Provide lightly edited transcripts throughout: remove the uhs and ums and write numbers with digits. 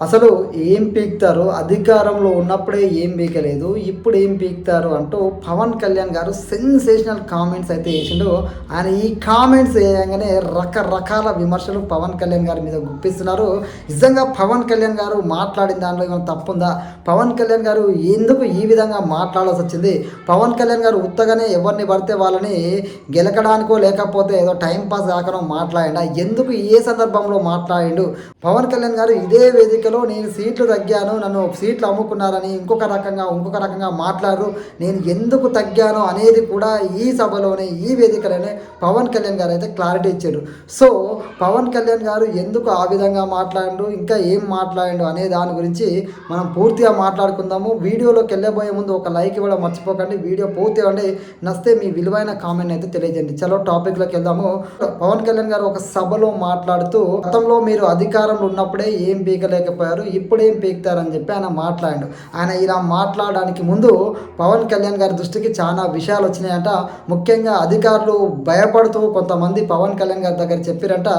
అసలు ఏం పీకుతారు? అధికారంలో ఉన్నప్పుడే ఏం పీకలేదు. ఇప్పుడు ఏం పీకుతారు అంటూ పవన్ కళ్యాణ్ గారు సెన్సేషనల్ కామెంట్స్ అయితే చేసిండు. ఆయన ఈ కామెంట్స్ వేయంగానే రకరకాల విమర్శలు పవన్ కళ్యాణ్ గారి మీద గుప్పిస్తున్నారు. నిజంగా పవన్ కళ్యాణ్ గారు మాట్లాడిన దాంట్లో ఏమైనా తప్పుందా? పవన్ కళ్యాణ్ గారు ఎందుకు ఈ విధంగా మాట్లాడాల్సి వచ్చింది? పవన్ కళ్యాణ్ గారు ఉత్తగానే ఎవరిని పడితే వాళ్ళని గెలకడానికో లేకపోతే ఏదో టైం పాస్ కాకనో మాట్లాడిండా? ఎందుకు ఏ సందర్భంలో మాట్లాడిండు? పవన్ కళ్యాణ్ గారు ఇదే వేదికలో నేను సీట్లు తగ్గాను, నన్ను సీట్లు అమ్ముకున్నారని ఇంకొక రకంగా మాట్లాడారు. నేను ఎందుకు తగ్గాను అనేది కూడా ఈ సభలోనే ఈ వేదికలోనే పవన్ కళ్యాణ్ గారు అయితే క్లారిటీ ఇచ్చారు. సో పవన్ కళ్యాణ్ గారు ఎందుకు ఆ విధంగా మాట్లాడిండు, ఇంకా ఏం మాట్లాడిండు అనే దాని గురించి మనం పూర్తిగా మాట్లాడుకుందాము. వీడియోలోకి వెళ్ళబోయే ముందు ఒక లైక్ ఇవ్వడం మర్చిపోకండి. వీడియో పూర్తిగా ఉండి నచ్చితే మీ విలువైన కామెంట్ అయితే తెలియజేయండి. చలో టాపిక్లోకి వెళ్దాము. పవన్ కళ్యాణ్ గారు ఒక సభలో మాట్లాడుతూ గతంలో మీరు అధికారంలో ఉన్నప్పుడే ఏం పీకలేకపోయారు, ఇప్పుడేం పీకుతారని చెప్పి ఆయన మాట్లాడాడు. ఆయన ఇలా మాట్లాడడానికి ముందు పవన్ కళ్యాణ్ గారి దృష్టికి చాలా విషయాలు వచ్చినాయంట. ముఖ్యంగా అధికారులు భయపడుతూ కొంతమంది పవన్ కళ్యాణ్ గారి దగ్గర చెప్పారంట,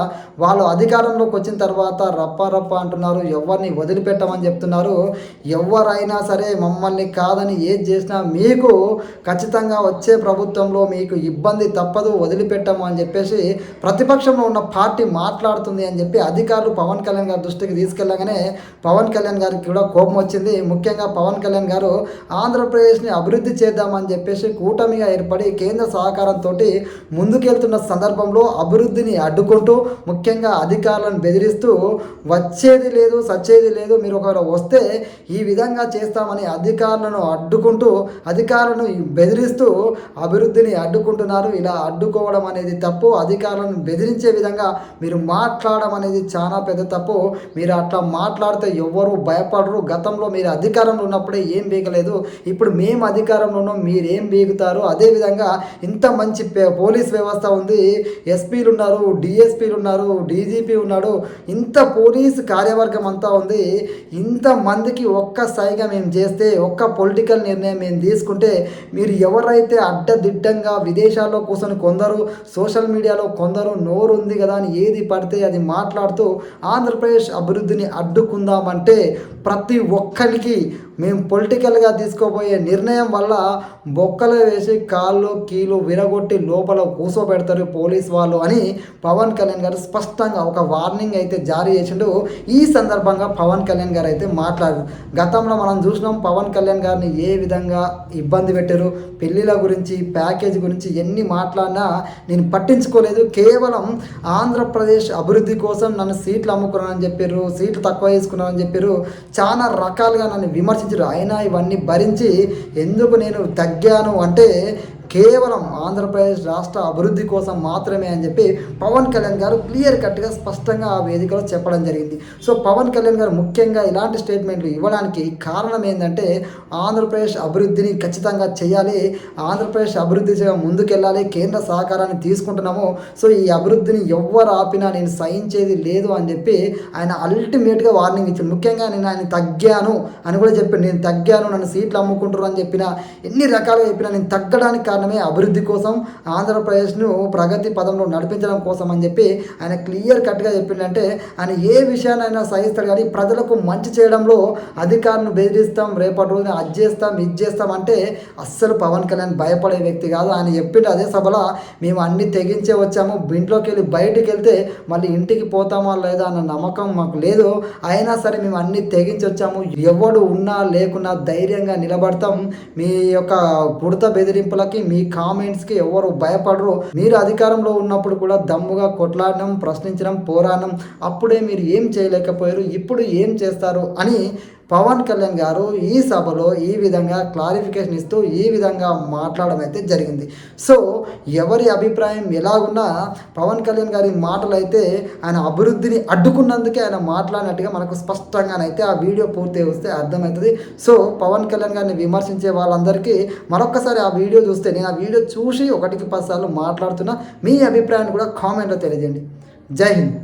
వాళ్ళు అధికారంలోకి వచ్చిన తర్వాత రప్ప అంటున్నారు, ఎవరిని వదిలిపెట్టమని చెప్తున్నారు, ఎవరైనా సరే మమ్మల్ని కాదని ఏది చేసినా మీకు ఖచ్చితంగా వచ్చే ప్రభుత్వంలో మీకు ఇబ్బంది తప్పదు, వదిలిపెట్టము అని చెప్పేసి ప్రతిపక్షంలో ఉన్న పార్టీ మాట్లాడుతుంది అని చెప్పి అధికారులు పవన్ కళ్యాణ్ గారి దృష్టికి తీసుకెళ్ళగానే పవన్ కళ్యాణ్ గారికి కూడా కోపం వచ్చింది. ముఖ్యంగా పవన్ కళ్యాణ్ గారు ఆంధ్రప్రదేశ్ని అభివృద్ధి చేద్దామని చెప్పేసి కూటమిగా ఏర్పడి కేంద్ర సహకారంతో ముందుకెళ్తున్న సందర్భంలో అభివృద్ధిని అడ్డుకుంటూ ముఖ్యంగా అధికారులను బెదిరిస్తూ వచ్చేది లేదు సచ్చేది లేదు, మీరు ఒకవేళ వస్తే ఈ విధంగా చేస్తామని అధికారులను అడ్డుకుంటూ అధికారులను బెదిరిస్తూ అభివృద్ధిని అడ్డుకుంటున్నారు. ఇలా అడ్డుకోవడం అనేది తప్పు. అధికారులను బెదిరించే విధంగా మీరు మాట్లాడడం అనేది చాలా పెద్ద తప్పు. మీరు అట్లా మాట్లాడితే ఎవ్వరు భయపడరు. గతంలో మీరు అధికారంలో ఉన్నప్పుడే ఏం బీగలేదు, ఇప్పుడు మేము అధికారంలో ఉన్నాం, మీరేం బీగుతారు? అదేవిధంగా ఇంత మంచి పోలీస్ వ్యవస్థ ఉంది, ఎస్పీలు ఉన్నారు, డిఎస్పీలు ఉన్నారు, డీజీపీ ఉన్నాడు, ఇంత పోలీస్ కార్యవర్గం అంతా ఉంది. ఇంతమందికి ఒక్క స్థాయిగా మేము చేస్తే, ఒక్క పొలిటికల్ నిర్ణయం మేము తీసుకుంటే మీరు ఎవరైతే అడ్డదిడ్డంగా విదేశాల్లో కూర్చొని కొందరు సోషల్ మీడియాలో కొందరు నోరు ఉంది కదా అని ఏది పడితే అది మాట్లాడుతూ ఆంధ్రప్రదేశ్ అభివృద్ధిని అడ్డుకుందామంటే ప్రతి ఒక్కరికి మేము పొలిటికల్గా తీసుకోబోయే నిర్ణయం వల్ల బొక్కలు వేసి కాళ్ళు కీలు విరగొట్టి లోపల కూర్చోబెడతారు పోలీస్ వాళ్ళు అని పవన్ కళ్యాణ్ గారు స్పష్టంగా ఒక వార్నింగ్ అయితే జారీ చేసిండు. ఈ సందర్భంగా పవన్ కళ్యాణ్ గారు అయితే మాట్లాడారు. గతంలో మనం చూసినాం పవన్ కళ్యాణ్ గారిని ఏ విధంగా ఇబ్బంది పెట్టారు, పెళ్ళిళ్ళ గురించి ప్యాకేజ్ గురించి ఎన్ని మాట్లాడినా నేను పట్టించుకోలేదు. కేవలం ఆంధ్రప్రదేశ్ అభివృద్ధి కోసం నన్ను సీట్లు అమ్ముకున్నానని చెప్పారు, సీట్లు తక్కువ తీసుకున్నానని చెప్పారు, చాలా రకాలుగా నన్ను విమర్శించారు. అయినా ఇవన్నీ భరించి ఎందుకు నేను తగ్గాను అంటే కేవలం ఆంధ్రప్రదేశ్ రాష్ట్ర అభివృద్ధి కోసం మాత్రమే అని చెప్పి పవన్ కళ్యాణ్ గారు క్లియర్ కట్గా స్పష్టంగా ఆ వేదికలో చెప్పడం జరిగింది. సో పవన్ కళ్యాణ్ గారు ముఖ్యంగా ఇలాంటి స్టేట్మెంట్లు ఇవ్వడానికి కారణం ఏంటంటే ఆంధ్రప్రదేశ్ అభివృద్ధిని ఖచ్చితంగా చేయాలి, ఆంధ్రప్రదేశ్ అభివృద్ధి ముందుకెళ్ళాలి, కేంద్ర సహకారాన్ని తీసుకుంటున్నాము, సో ఈ అభివృద్ధిని ఎవరు ఆపినా నేను సహించేది లేదు అని చెప్పి ఆయన అల్టిమేట్గా వార్నింగ్ ఇచ్చాడు. ముఖ్యంగా నేను ఆయన తగ్గాను అని కూడా చెప్పాను. నేను తగ్గాను, నన్ను సీట్లు అమ్ముకుంటారు అని చెప్పిన ఎన్ని రకాలుగా చెప్పినా నేను తగ్గడానికి కారణమే అభివృద్ధి కోసం, ఆంధ్రప్రదేశ్ను ప్రగతి పదంలో నడిపించడం కోసం అని చెప్పి ఆయన క్లియర్ కట్గా చెప్పిందంటే ఆయన ఏ విషయాన్నైనా సహిస్తాడు. కానీ ప్రజలకు మంచి చేయడంలో అధికారులను బెదిరిస్తాం, రేపటి రోజున అది చేస్తాం ఇది చేస్తాం అంటే అస్సలు పవన్ కళ్యాణ్ భయపడే వ్యక్తి కాదు. ఆయన చెప్పిండు అదే సభలో, మేము అన్ని తెగించే వచ్చాము, ఇంట్లోకి వెళ్ళి బయటికి వెళ్తే మళ్ళీ ఇంటికి పోతామా లేదా అన్న నమ్మకం మాకు లేదు, అయినా సరే మేము అన్ని తెగించి వచ్చాము, ఎవడు ఉన్నా లేకున్నా ధైర్యంగా నిలబడతాం, మీ యొక్క పుడత బెదిరింపులకి మీ కామెంట్స్కి ఎవరు భయపడరు, మీరు అధికారంలో ఉన్నప్పుడు కూడా దమ్ముగా కొట్లాడడం, ప్రశ్నించడం, పోరాడడం, అప్పుడే మీరు ఏం చేయలేకపోయారు, ఇప్పుడు ఏం చేస్తారు అని పవన్ కళ్యాణ్ గారు ఈ సభలో ఈ విధంగా క్లారిఫికేషన్ ఇస్తూ ఈ విధంగా మాట్లాడడం అయితే జరిగింది. సో ఎవరి అభిప్రాయం ఎలాగున్నా పవన్ కళ్యాణ్ గారి మాటలు అయితే ఆయన అభివృద్ధిని అడ్డుకున్నందుకే ఆయన మాట్లాడినట్టుగా మనకు స్పష్టంగానైతే ఆ వీడియో పూర్తి వస్తే అర్థమవుతుంది. సో పవన్ కళ్యాణ్ గారిని విమర్శించే వాళ్ళందరికీ మరొకసారి ఆ వీడియో చూస్తే, నేను ఆ వీడియో చూసి 1కి 10 సార్లు మాట్లాడుతున్నా, మీ అభిప్రాయాన్ని కూడా కామెంట్లో తెలియజేయండి. జై హింద్.